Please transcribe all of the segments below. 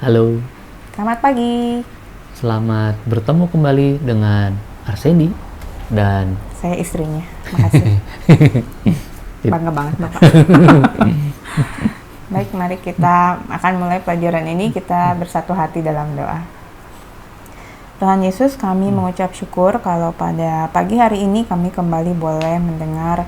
Halo, Selamat pagi, selamat bertemu kembali dengan Arseni dan saya istrinya. Makasih, bangga banget Bapak. Baik, mari kita akan mulai pelajaran ini. Kita bersatu hati dalam doa. Tuhan Yesus, kami mengucap syukur kalau pada pagi hari ini kami kembali boleh mendengar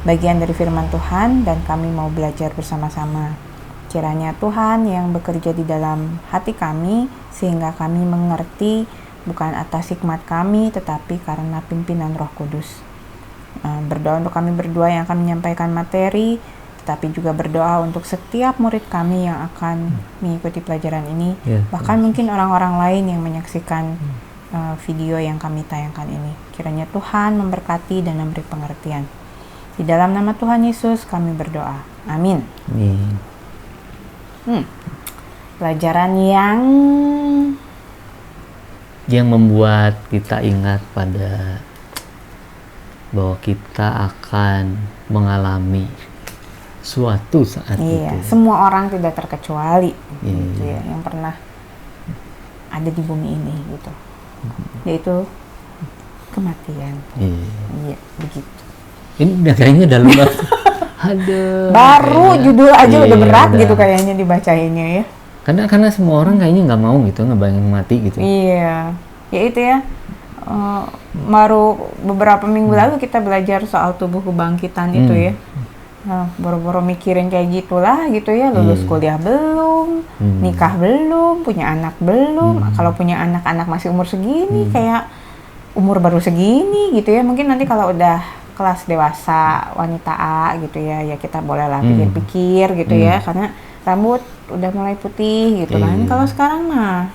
bagian dari firman Tuhan dan kami mau belajar bersama-sama. Kiranya Tuhan yang bekerja di dalam hati kami sehingga kami mengerti bukan atas hikmat kami tetapi karena pimpinan Roh Kudus. Berdoa untuk kami berdua yang akan menyampaikan materi, tetapi juga berdoa untuk setiap murid kami yang akan mengikuti pelajaran ini, bahkan mungkin orang-orang lain yang menyaksikan video yang kami tayangkan ini. Kiranya Tuhan memberkati dan memberi pengertian. Di dalam nama Tuhan Yesus kami berdoa. Amin. Amin. Pelajaran yang membuat kita ingat pada bahwa kita akan mengalami suatu saat itu. Semua orang tidak terkecuali gitu ya, yang pernah ada di bumi ini gitu, yaitu kematian. Iya, begitu. Ini kayaknya dalam baru judul aja udah berat gitu kayaknya dibacainnya ya. Karena semua orang kayaknya nggak mau gitu ngebayangin mati gitu. Iya, ya itu ya. Baru beberapa minggu lalu kita belajar soal tubuh kebangkitan itu ya. Boro-boro mikirin kayak gitulah gitu ya, lulus kuliah belum, nikah belum, punya anak belum. Kalau punya anak masih umur segini, kayak umur baru segini gitu ya. Mungkin nanti kalau udah kelas dewasa wanita A gitu ya kita bolehlah pikir-pikir gitu ya, karena rambut udah mulai putih gitu kan. Kalau sekarang mah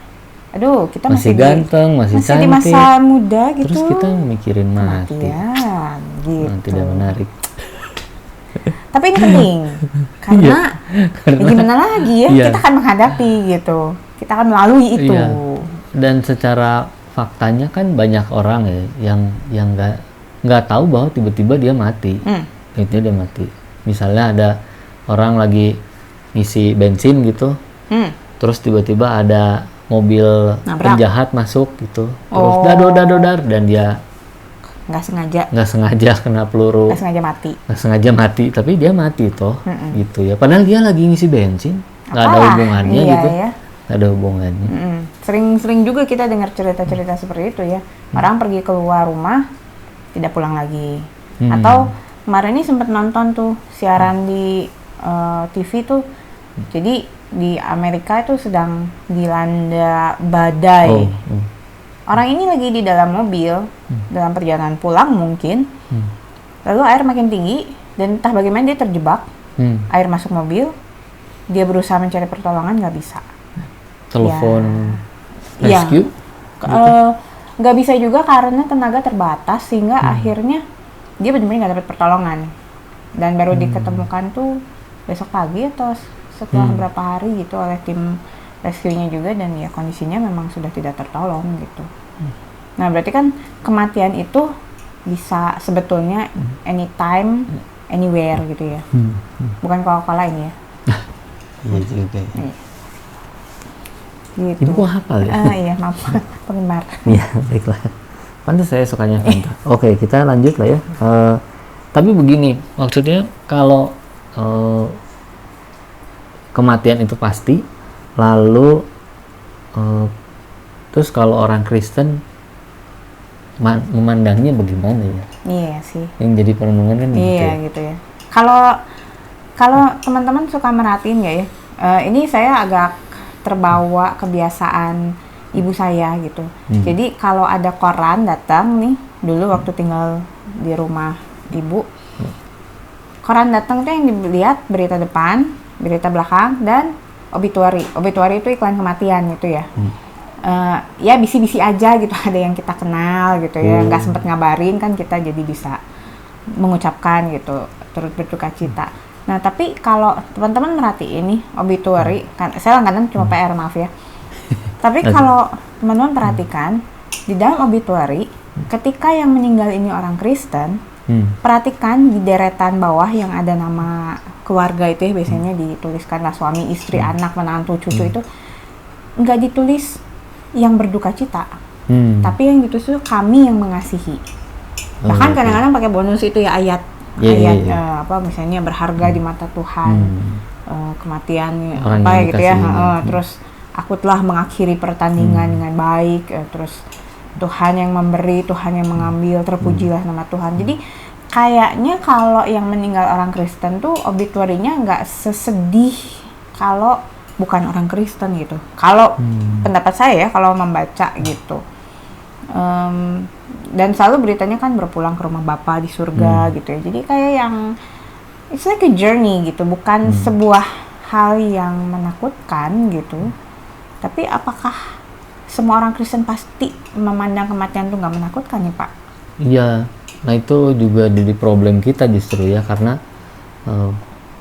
aduh, kita masih ganteng, masih cantik, di masa muda gitu. Terus kita mikirin mati. Gitu. Tidak menarik. Tapi ini penting karena ya gimana lagi ya, kita akan menghadapi gitu. Kita akan melalui itu. Dan secara faktanya kan banyak orang ya yang nggak tahu bahwa tiba-tiba dia mati. Itu dia mati. Misalnya ada orang lagi ngisi bensin gitu, terus tiba-tiba ada mobil penjahat masuk gitu, terus dadar dan dia nggak sengaja kena peluru, nggak sengaja mati, tapi dia mati toh, gitu ya. Padahal dia lagi ngisi bensin, nggak ada hubungannya gitu, nggak ada hubungannya. Sering juga kita dengar cerita-cerita seperti itu ya. Orang pergi keluar rumah tidak pulang lagi, atau kemarin ini sempat nonton tuh siaran di TV tuh. Jadi di Amerika itu sedang dilanda badai. Orang ini lagi di dalam mobil, dalam perjalanan pulang mungkin. Lalu air makin tinggi dan entah bagaimana dia terjebak. Air masuk mobil, dia berusaha mencari pertolongan, nggak bisa. Telepon rescue? Nggak bisa juga karena tenaga terbatas, sehingga akhirnya dia benar-benar nggak dapat pertolongan. Dan baru diketemukan tuh besok pagi atau setelah beberapa hari gitu oleh tim rescue-nya juga, dan ya kondisinya memang sudah tidak tertolong gitu. Nah, berarti kan kematian itu bisa sebetulnya anytime, anywhere gitu ya. Bukan Coca-Cola ini ya. Iya juga. Gitu. Ibu kok hafal ya? Iya, maaf, penggemar. Iya, baiklah. Pantas saya sukanya Fanta. Oke, kita lanjut lah ya. Tapi begini, maksudnya kalau kematian itu pasti, lalu terus kalau orang Kristen memandangnya bagaimana ya? Iya sih. Yang jadi perenungan kan gitu. Iya gitu ya. Kalau teman-teman suka merhatiin nggak ya? Ini saya agak terbawa kebiasaan ibu saya gitu. Jadi kalau ada koran datang nih, dulu waktu tinggal di rumah ibu, koran datang tuh yang dilihat berita depan, berita belakang, dan obituary. Obituary itu iklan kematian gitu ya. Ya bisi-bisi aja gitu, ada yang kita kenal gitu ya, nggak sempet ngabarin kan, kita jadi bisa mengucapkan gitu, turut berduka cita. Nah, tapi kalau teman-teman merhatiin nih obituary, kan saya kadang cuma PR, maaf ya. Tapi kalau teman-teman perhatikan di dalam obituary, ketika yang meninggal ini orang Kristen, perhatikan di deretan bawah yang ada nama keluarga itu ya, biasanya dituliskanlah suami, istri, anak, menantu, cucu itu nggak ditulis yang berduka cita, tapi yang ditulis itu kami yang mengasihi. Bahkan kadang-kadang pakai bonus itu ya ayat misalnya berharga di mata Tuhan, kematian apa ya gitu ya. Terus aku telah mengakhiri pertandingan dengan baik, terus Tuhan yang memberi, Tuhan yang mengambil, terpujilah nama Tuhan. Jadi kayaknya kalau yang meninggal orang Kristen tuh obituarinya nggak sesedih kalau bukan orang Kristen gitu. Kalau pendapat saya ya, kalau membaca gitu. Dan selalu beritanya kan berpulang ke rumah Bapa di surga gitu ya. Jadi kayak yang it's like a journey gitu, bukan sebuah hal yang menakutkan gitu. Tapi apakah semua orang Kristen pasti memandang kematian itu nggak menakutkan nih Pak? Iya, nah itu juga jadi problem kita justru ya, karena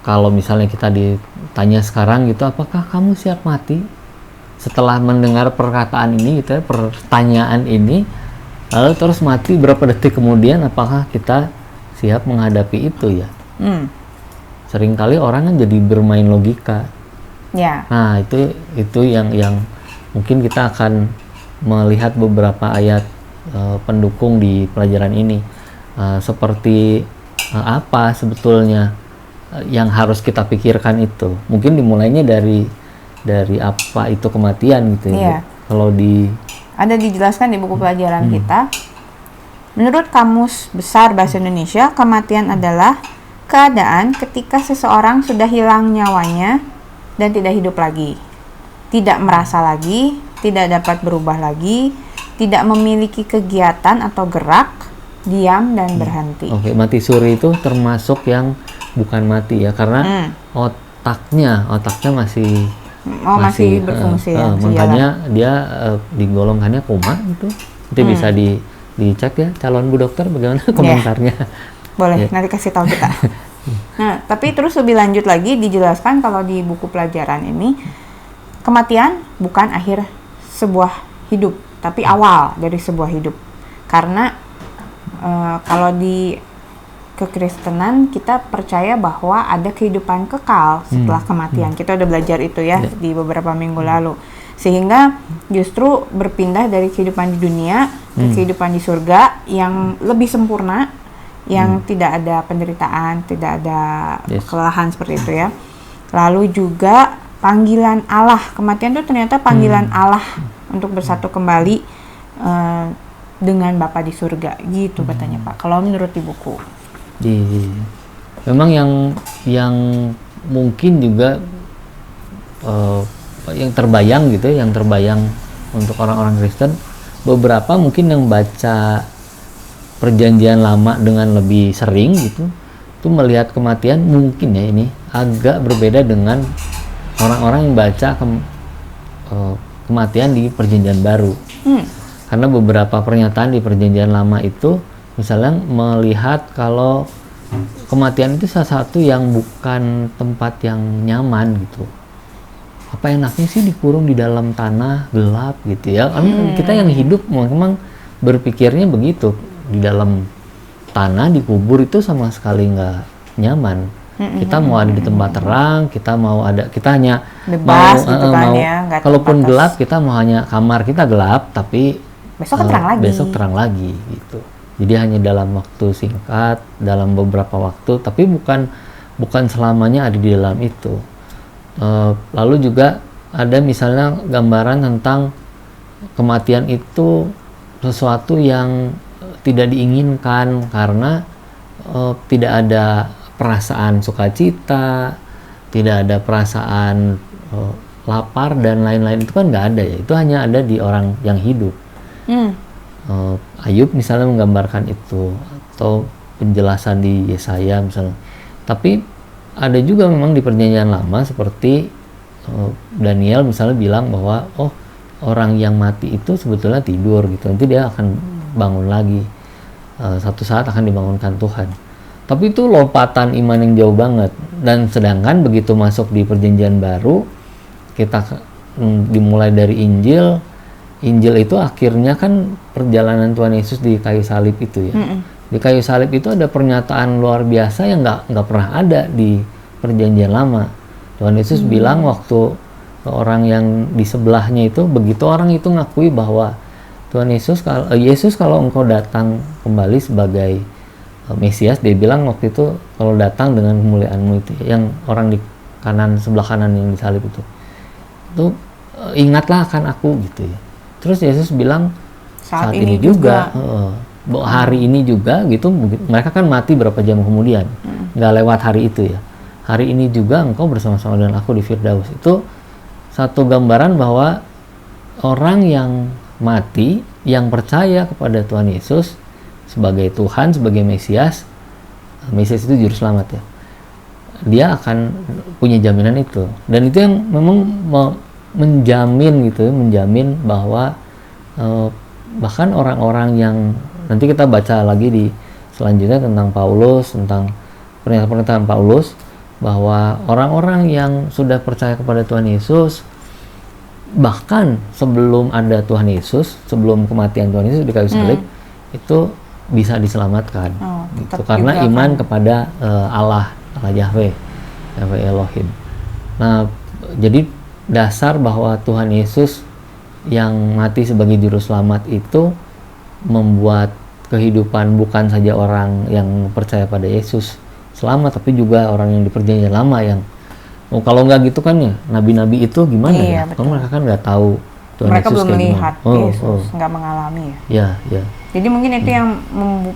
kalau misalnya kita ditanya sekarang gitu, apakah kamu siap mati? Setelah mendengar perkataan ini gitu ya, pertanyaan ini, lalu terus mati berapa detik kemudian, apakah kita siap menghadapi itu ya? Seringkali orang kan jadi bermain logika. Ya. Nah itu yang mungkin kita akan melihat beberapa ayat pendukung di pelajaran ini, seperti apa sebetulnya yang harus kita pikirkan itu. Mungkin dimulainya dari apa itu kematian gitu ya. Kalau ada dijelaskan di buku pelajaran kita. Menurut Kamus Besar Bahasa Indonesia, kematian adalah keadaan ketika seseorang sudah hilang nyawanya dan tidak hidup lagi, tidak merasa lagi, tidak dapat berubah lagi, tidak memiliki kegiatan atau gerak, diam dan berhenti. Oke, mati suri itu termasuk yang bukan mati ya, karena otaknya masih berfungsi ya. Makanya dia digolongkannya koma gitu. Itu bisa dicek ya, calon Bu Dokter bagaimana komentarnya. Boleh, nanti kasih tahu kita. Nah, tapi terus lebih lanjut lagi dijelaskan kalau di buku pelajaran ini, kematian bukan akhir sebuah hidup, tapi awal dari sebuah hidup. Karena kalau di kekristenan kita percaya bahwa ada kehidupan kekal setelah kematian. Kita udah belajar itu ya di beberapa minggu lalu. Sehingga justru berpindah dari kehidupan di dunia ke kehidupan di surga yang lebih sempurna, yang tidak ada penderitaan, tidak ada kelelahan seperti itu ya. Lalu juga panggilan Allah, kematian itu ternyata panggilan Allah untuk bersatu kembali dengan Bapa di surga, gitu katanya Pak. Kalau menurut di buku. Memang yang mungkin juga yang terbayang gitu, yang terbayang untuk orang-orang Kristen, beberapa mungkin yang baca Perjanjian Lama dengan lebih sering gitu, itu melihat kematian mungkin ya ini agak berbeda dengan orang-orang yang baca kematian di Perjanjian Baru. Karena beberapa pernyataan di Perjanjian Lama itu misalnya melihat kalau kematian itu salah satu yang bukan tempat yang nyaman gitu. Apa enaknya sih dikurung di dalam tanah gelap gitu ya? Karena kita yang hidup memang berpikirnya begitu. Di dalam tanah dikubur itu sama sekali nggak nyaman. Kita mau ada di tempat terang, kita hanya bebas gitu kan ya. Kalaupun gelap, kita mau hanya kamar kita gelap, tapi besok terang lagi gitu. Jadi hanya dalam waktu singkat, dalam beberapa waktu, tapi bukan selamanya ada di dalam itu. Lalu juga ada misalnya gambaran tentang kematian itu sesuatu yang tidak diinginkan karena tidak ada perasaan sukacita, tidak ada perasaan lapar dan lain-lain, itu kan nggak ada ya. Itu hanya ada di orang yang hidup. Ayub misalnya menggambarkan itu, atau penjelasan di Yesaya misalnya. Tapi ada juga memang di Perjanjian Lama seperti Daniel misalnya bilang bahwa orang yang mati itu sebetulnya tidur gitu, nanti dia akan bangun lagi, satu saat akan dibangunkan Tuhan. Tapi itu lompatan iman yang jauh banget. Dan sedangkan begitu masuk di Perjanjian Baru, kita dimulai dari Injil itu akhirnya kan perjalanan Tuhan Yesus di kayu salib itu ya. Di kayu salib itu ada pernyataan luar biasa yang nggak pernah ada di Perjanjian Lama. Tuhan Yesus bilang waktu ke orang yang di sebelahnya itu, begitu orang itu ngakui bahwa Tuhan Yesus, kalau engkau datang kembali sebagai Mesias, dia bilang waktu itu kalau datang dengan kemuliaanmu itu, yang orang di sebelah kanan yang disalib itu ingatlah akan aku gitu ya. Terus Yesus bilang saat ini juga. Hari ini juga gitu, mereka kan mati berapa jam kemudian, nggak lewat hari itu ya. Hari ini juga engkau bersama-sama dengan aku di Firdaus. Itu satu gambaran bahwa orang yang mati, yang percaya kepada Tuhan Yesus sebagai Tuhan, sebagai Mesias itu juru selamat ya, dia akan punya jaminan itu. Dan itu yang memang menjamin gitu, menjamin bahwa bahkan orang-orang yang nanti kita baca lagi di selanjutnya tentang Paulus, tentang pernyataan Paulus, bahwa orang-orang yang sudah percaya kepada Tuhan Yesus, bahkan sebelum ada Tuhan Yesus, sebelum kematian Tuhan Yesus di kayu salib, itu bisa diselamatkan gitu, karena iman kepada Allah Yahweh Elohim. Nah, jadi dasar bahwa Tuhan Yesus yang mati sebagai juru selamat itu membuat kehidupan bukan saja orang yang percaya pada Yesus selamat, tapi juga orang yang di perjanjian lama yang kalau nggak gitu kan ya, nabi-nabi itu gimana ya? Kalau mereka kan nggak tahu Tuhan mereka Yesus belum melihat Yesus, nggak mengalami ya. Ya. Jadi mungkin itu yang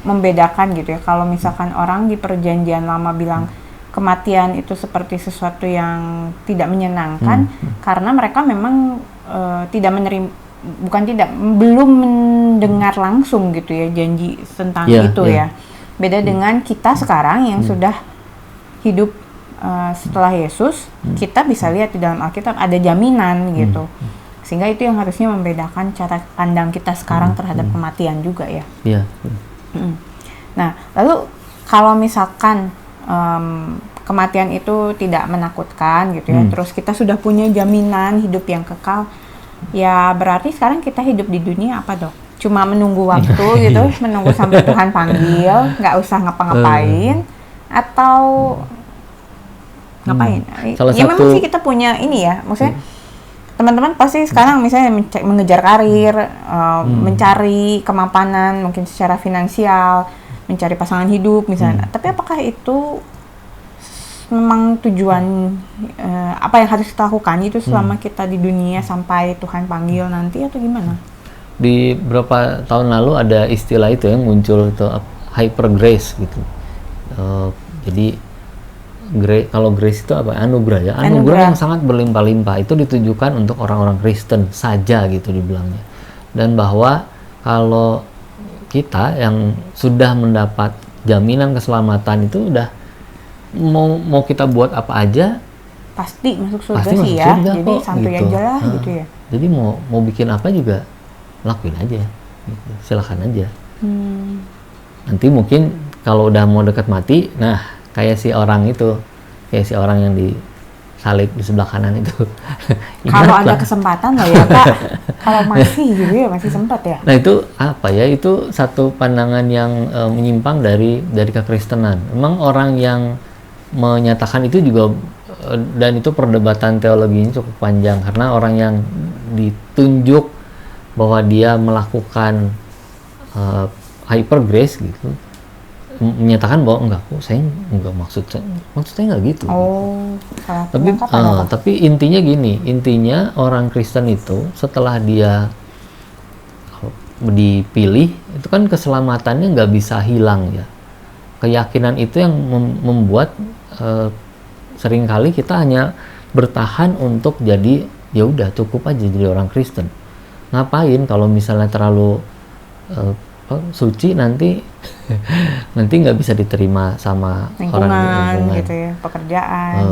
membedakan gitu ya. Kalau misalkan orang di perjanjian lama bilang kematian itu seperti sesuatu yang tidak menyenangkan, karena mereka memang tidak menerima, belum mendengar langsung gitu ya janji tentang itu ya. Beda dengan kita sekarang yang sudah hidup setelah Yesus, kita bisa lihat di dalam Alkitab ada jaminan gitu. Sehingga itu yang harusnya membedakan cara pandang kita sekarang terhadap kematian juga ya. Iya. Nah, lalu kalau misalkan kematian itu tidak menakutkan gitu ya, terus kita sudah punya jaminan hidup yang kekal, ya berarti sekarang kita hidup di dunia apa dok? Cuma menunggu waktu gitu, menunggu sampai Tuhan panggil, nggak usah ngapa-ngapain, atau ngapain? Memang sih kita punya ini ya, maksudnya teman-teman pasti sekarang misalnya mengejar karir, mencari kemapanan mungkin secara finansial, mencari pasangan hidup misalnya. Tapi apakah itu memang tujuan apa yang harus kita lakukan itu selama kita di dunia sampai Tuhan panggil nanti, atau gimana? Di beberapa tahun lalu ada istilah itu yang muncul itu hyper grace gitu. Jadi kalau grace itu apa? Anugerah ya. Anugerah yang sangat berlimpah-limpah itu ditujukan untuk orang-orang Kristen saja gitu dibilangnya. Dan bahwa kalau kita yang sudah mendapat jaminan keselamatan itu udah mau kita buat apa aja pasti masuk surga sih ya. Jadi santuy gitu aja lah gitu ya. Jadi mau bikin apa juga lakuin aja gitu. Silakan aja. Nanti mungkin kalau udah mau dekat mati, nah kayak si orang yang disalib di sebelah kanan itu. Kalau ada kesempatan lah ya Pak. Kalau masih gitu ya, masih sempat ya. Nah itu apa ya? Itu satu pandangan yang menyimpang dari kekristenan. Memang orang yang menyatakan itu juga, dan itu perdebatan teologinya cukup panjang, karena orang yang ditunjuk bahwa dia melakukan hyper grace gitu menyatakan bahwa enggak kok, saya enggak maksud saya enggak gitu. Tapi intinya gini, intinya orang Kristen itu setelah dia dipilih itu kan keselamatannya nggak bisa hilang ya. Keyakinan itu yang membuat seringkali kita hanya bertahan untuk jadi ya udah cukup aja jadi orang Kristen. Ngapain kalau misalnya terlalu suci nanti nggak bisa diterima sama orang di lingkungan gitu ya, pekerjaan.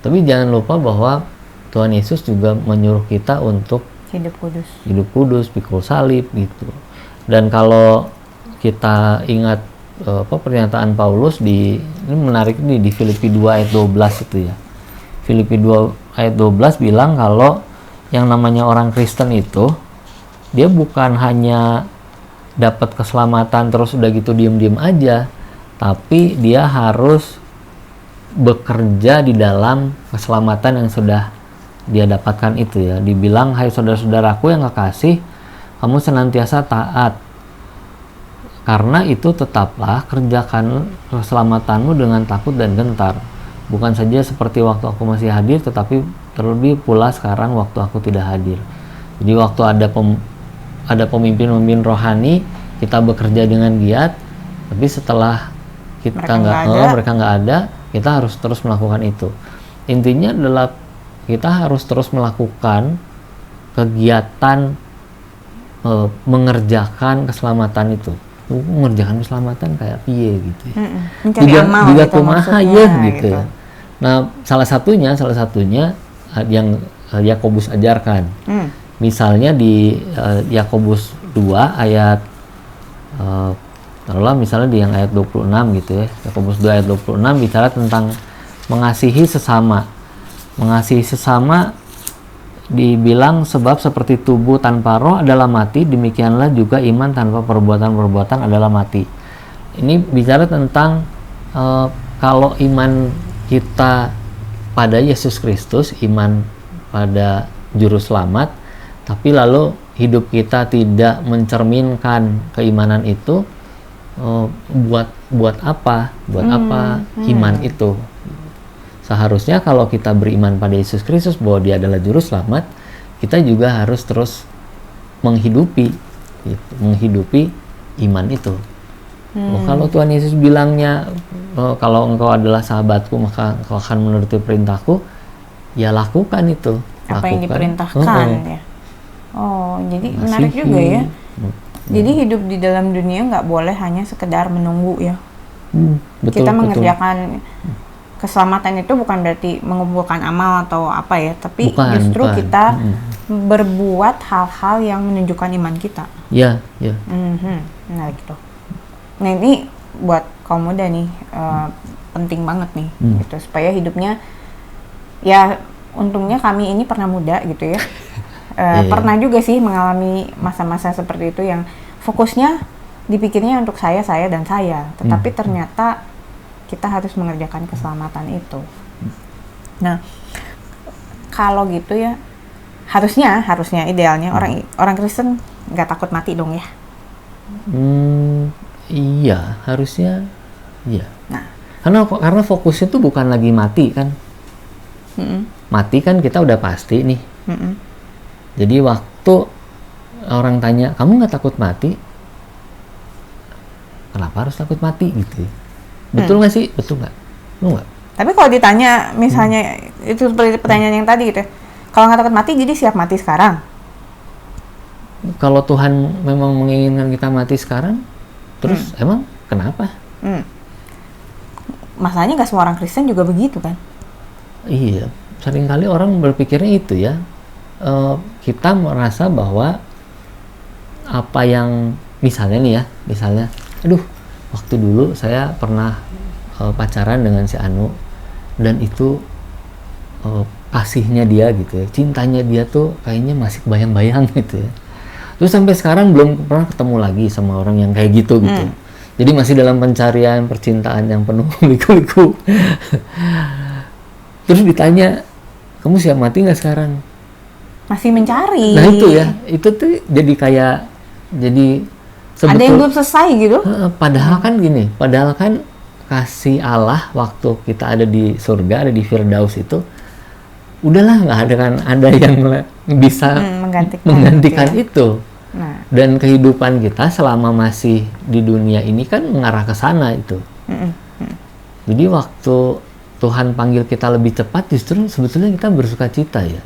Tapi jangan lupa bahwa Tuhan Yesus juga menyuruh kita untuk hidup kudus, pikul salib gitu. Dan kalau kita ingat pernyataan Paulus ini menarik nih, di Filipi 2 ayat 12 itu ya. Filipi 2 ayat 12 bilang kalau yang namanya orang Kristen itu dia bukan hanya dapat keselamatan terus udah gitu diem-diem aja, tapi dia harus bekerja di dalam keselamatan yang sudah dia dapatkan itu ya. Dibilang, hai saudara-saudaraku yang kekasih, kamu senantiasa taat. Karena itu tetaplah kerjakan keselamatanmu dengan takut dan gentar. Bukan saja seperti waktu aku masih hadir, tetapi terlebih pula sekarang waktu aku tidak hadir. Jadi waktu ada pemimpin-pemimpin rohani, kita bekerja dengan giat, tapi setelah mereka nggak ada, kita harus terus melakukan itu. Intinya adalah kita harus terus melakukan kegiatan mengerjakan keselamatan itu. Mengerjakan keselamatan kayak piye gitu ya. Mencari amal juga gitu kumaha ya gitu ya. Nah, salah satunya yang Yakobus ajarkan. Misalnya di Yakobus 2 ayat taruhlah misalnya di yang ayat 26 gitu ya. Yakobus 2 ayat 26 bicara tentang mengasihi sesama. Mengasihi sesama dibilang sebab seperti tubuh tanpa roh adalah mati, demikianlah juga iman tanpa perbuatan-perbuatan adalah mati. Ini bicara tentang kalau iman kita pada Yesus Kristus, iman pada Juru Selamat, tapi lalu hidup kita tidak mencerminkan keimanan itu, buat apa iman itu? Seharusnya kalau kita beriman pada Yesus Kristus bahwa Dia adalah Juru Selamat, kita juga harus terus menghidupi iman itu. Kalau Tuhan Yesus bilangnya, kalau engkau adalah sahabatku maka engkau akan menuruti perintahku, ya lakukan itu. Apa yang diperintahkan ya. Oh, jadi menarik juga ya. Jadi hidup di dalam dunia nggak boleh hanya sekedar menunggu ya. Betul, kita mengerjakan keselamatan itu bukan berarti mengumpulkan amal atau apa ya, tapi justru kita berbuat hal-hal yang menunjukkan iman kita. Ya. Nah gitu. Nah ini buat kaum muda nih penting banget nih, gitu supaya hidupnya ya. Untungnya kami ini pernah muda gitu ya. Pernah juga sih mengalami masa-masa seperti itu yang fokusnya dipikirnya untuk saya dan saya, tetapi ternyata kita harus mengerjakan keselamatan itu. Nah, kalau gitu ya, harusnya idealnya orang Kristen nggak takut mati dong ya? Iya, harusnya iya. Nah, karena fokusnya tuh bukan lagi mati kan? Mati kan kita udah pasti nih. Jadi waktu orang tanya, kamu nggak takut mati? Kenapa harus takut mati gitu? Betul nggak sih? Betul nggak? Lu nggak? Tapi kalau ditanya misalnya itu seperti pertanyaan yang tadi gitu, kalau nggak takut mati jadi siap mati sekarang? Kalau Tuhan memang menginginkan kita mati sekarang, terus emang kenapa? Masalahnya nggak semua orang Kristen juga begitu kan? Iya, seringkali orang berpikirnya itu ya. Kita merasa bahwa apa yang misalnya aduh, waktu dulu saya pernah pacaran dengan si Anu dan itu kasihnya dia gitu ya, cintanya dia tuh kayaknya masih bayang-bayang gitu ya. Terus sampai sekarang belum pernah ketemu lagi sama orang yang kayak gitu. Jadi masih dalam pencarian percintaan yang penuh liku-liku. Terus ditanya, kamu siap mati nggak sekarang? Masih mencari. Nah itu ya, itu tuh jadi ada yang belum selesai gitu. Padahal kan kasih Allah waktu kita ada di surga, ada di Firdaus itu, udahlah nggak ada yang bisa menggantikan itu. Nah. Dan kehidupan kita selama masih di dunia ini kan mengarah ke sana itu. Jadi waktu Tuhan panggil kita lebih cepat, justru sebetulnya kita bersukacita ya.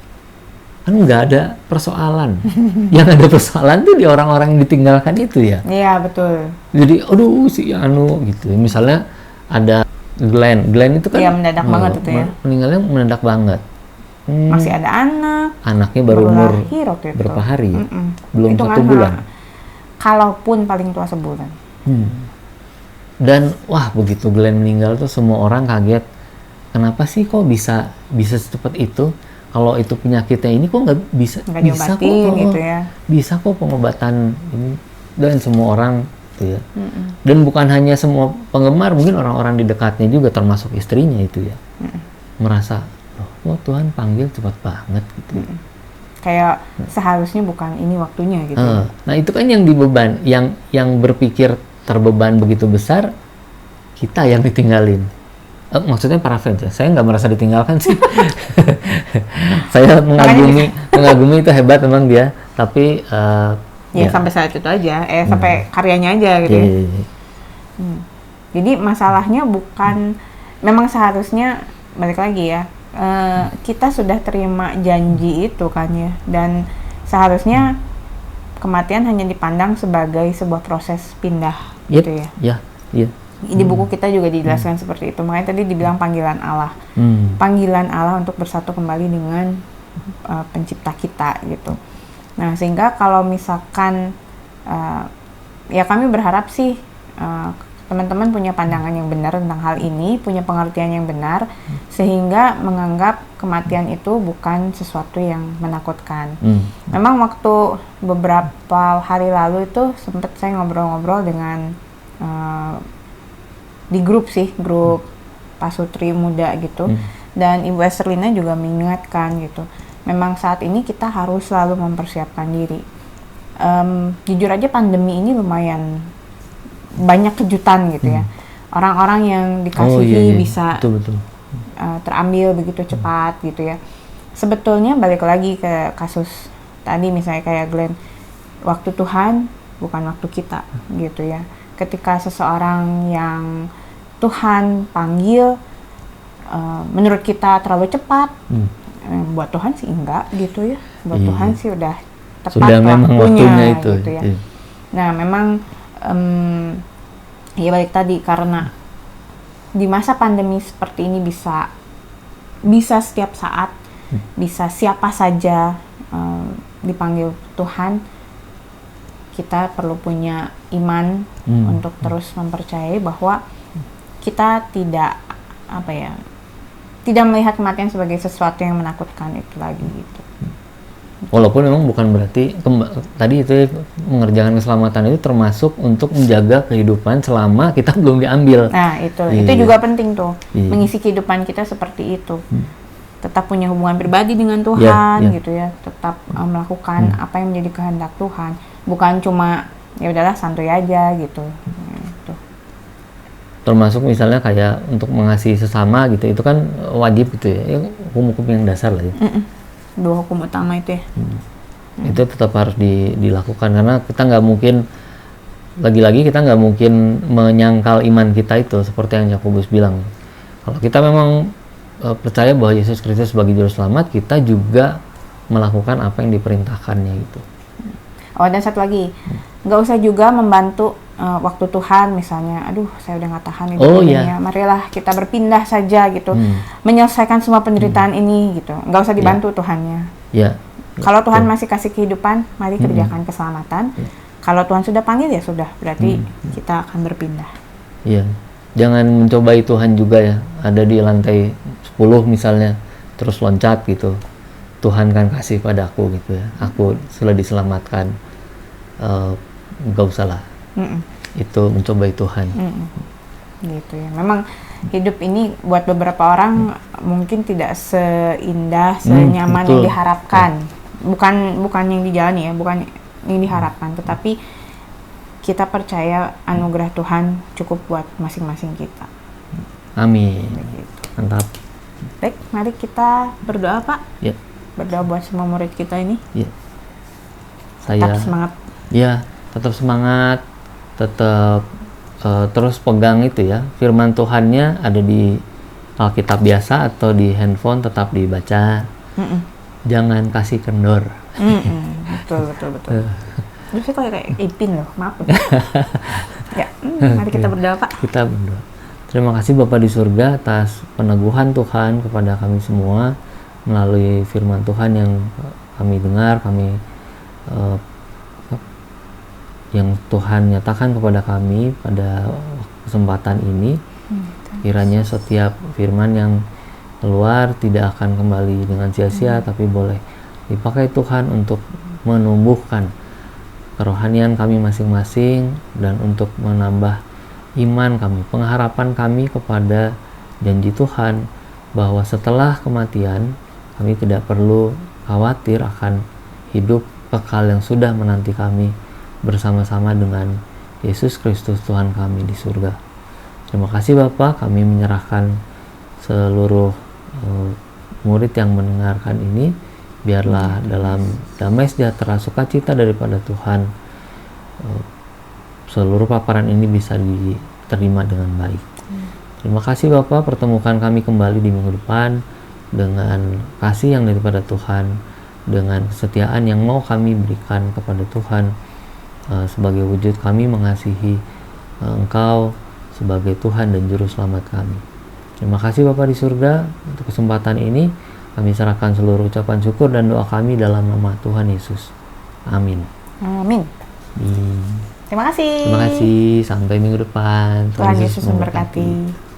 Kan nggak ada persoalan. Yang ada persoalan tuh di orang-orang yang ditinggalkan itu ya. Iya, betul. Jadi, aduh si Anu gitu. Misalnya ada Glenn itu kan. Iya, mendadak banget itu ya. Meninggalnya mendadak banget. Masih ada anak. Anaknya baru umur berapa hari? Belum itu 1 bulan. Kalaupun paling tua sebulan. Dan wah, begitu Glenn meninggal tuh semua orang kaget. Kenapa sih kok bisa secepat itu? Kalau itu penyakitnya ini kok nggak bisa kok gitu ya. Bisa kok pengobatan ini, dan semua orang gitu ya. Dan bukan hanya semua penggemar, mungkin orang-orang di dekatnya juga termasuk istrinya itu ya. Merasa, loh, oh Tuhan panggil cepat banget gitu. Kayak seharusnya bukan ini waktunya gitu. Nah itu kan yang dibeban, yang berpikir terbeban begitu besar, kita yang ditinggalin. Maksudnya para fans ya, saya nggak merasa ditinggalkan sih. Saya mengagumi itu hebat memang dia, tapi ya sampai saat itu aja, sampai karyanya aja gitu. Jadi masalahnya bukan, memang seharusnya balik lagi ya, kita sudah terima janji itu kan ya, dan seharusnya kematian hanya dipandang sebagai sebuah proses pindah gitu ya. Di buku kita juga dijelaskan seperti itu. Makanya tadi dibilang panggilan Allah. Panggilan Allah untuk bersatu kembali dengan pencipta kita gitu. Nah, sehingga kalau misalkan ya kami berharap sih teman-teman punya pandangan yang benar tentang hal ini, punya pengertian yang benar, sehingga menganggap kematian itu bukan sesuatu yang menakutkan. Memang waktu beberapa hari lalu itu sempat saya ngobrol-ngobrol dengan di grup pasutri muda gitu, dan Ibu Esterlina juga mengingatkan gitu, memang saat ini kita harus selalu mempersiapkan diri. Jujur aja pandemi ini lumayan banyak kejutan gitu ya, orang-orang yang dikasihi bisa betul. Terambil begitu cepat gitu ya. Sebetulnya balik lagi ke kasus tadi misalnya kayak Glenn, waktu Tuhan bukan waktu kita gitu ya. Ketika seseorang yang Tuhan panggil menurut kita terlalu cepat, buat Tuhan sih enggak gitu ya, buat Tuhan sih udah tepat sudah waktunya itu gitu ya. Nah memang ya balik tadi, karena di masa pandemi seperti ini bisa setiap saat, bisa siapa saja dipanggil Tuhan, kita perlu punya iman untuk terus mempercayai bahwa kita tidak melihat kematian sebagai sesuatu yang menakutkan itu lagi gitu. Walaupun memang bukan berarti tadi itu mengerjakan keselamatan itu termasuk untuk menjaga kehidupan selama kita belum diambil. Nah itu juga penting tuh, mengisi kehidupan kita seperti itu. Tetap punya hubungan pribadi dengan Tuhan gitu ya, tetap melakukan apa yang menjadi kehendak Tuhan, bukan cuma ya udahlah santuy aja gitu. Termasuk misalnya kayak untuk mengasihi sesama gitu, itu kan wajib gitu ya, hukum-hukum yang dasar lah ya. Dua hukum utama itu ya. Itu tetap harus dilakukan, karena kita nggak mungkin, lagi-lagi kita nggak mungkin menyangkal iman kita itu, seperti yang Yakobus bilang. Kalau kita memang percaya bahwa Yesus Kristus sebagai juru selamat, kita juga melakukan apa yang diperintahkannya gitu. Oh, dan satu lagi, nggak usah juga membantu waktu Tuhan misalnya, aduh saya udah nggak tahan ini, marilah kita berpindah saja gitu, menyelesaikan semua penderitaan ini gitu, nggak usah dibantu Tuhannya. Kalau Tuhan masih kasih kehidupan, mari kerjakan keselamatan. Kalau Tuhan sudah panggil ya sudah, berarti kita akan berpindah. Jangan mencobai Tuhan juga ya, ada di lantai 10 misalnya, terus loncat gitu. Tuhan kan kasih padaku gitu ya, aku sudah diselamatkan, gak usah lah. Itu mencobai Tuhan. Gitu ya. Memang hidup ini buat beberapa orang mungkin tidak seindah, senyaman yang diharapkan. Bukan yang dijalani ya, bukan yang diharapkan, tetapi kita percaya anugerah Tuhan cukup buat masing-masing kita. Amin. Begitu. Mantap. Baik, mari kita berdoa, Pak. Berdoa buat semua murid kita ini. Tetap semangat. Tetap semangat. Tetap terus pegang itu ya, firman Tuhannya ada di Alkitab biasa atau di handphone, tetap dibaca. Jangan kasih kendor. Betul. Terus kayak Ipin loh, maaf. Mari kita berdoa, Pak. Kita berdoa. Terima kasih Bapa di surga atas peneguhan Tuhan kepada kami semua melalui firman Tuhan yang kami dengar, yang Tuhan nyatakan kepada kami pada kesempatan ini. Kiranya setiap firman yang keluar tidak akan kembali dengan sia-sia, tapi boleh dipakai Tuhan untuk menumbuhkan kerohanian kami masing-masing dan untuk menambah iman kami, pengharapan kami kepada janji Tuhan bahwa setelah kematian kami tidak perlu khawatir akan hidup kekal yang sudah menanti kami bersama-sama dengan Yesus Kristus Tuhan kami di surga. Terima kasih Bapa, kami menyerahkan seluruh murid yang mendengarkan ini, biarlah dalam damai sejahtera sukacita daripada Tuhan seluruh paparan ini bisa diterima dengan baik. Terima kasih Bapak, pertemukan kami kembali di minggu depan dengan kasih yang daripada Tuhan, dengan kesetiaan yang mau kami berikan kepada Tuhan sebagai wujud kami mengasihi Engkau sebagai Tuhan dan Juru Selamat kami. Terima kasih Bapak di surga, untuk kesempatan ini kami serahkan seluruh ucapan syukur dan doa kami dalam nama Tuhan Yesus. Amin. Amin. Terima kasih. Terima kasih. Sampai minggu depan. Tuhan Yesus memberkati.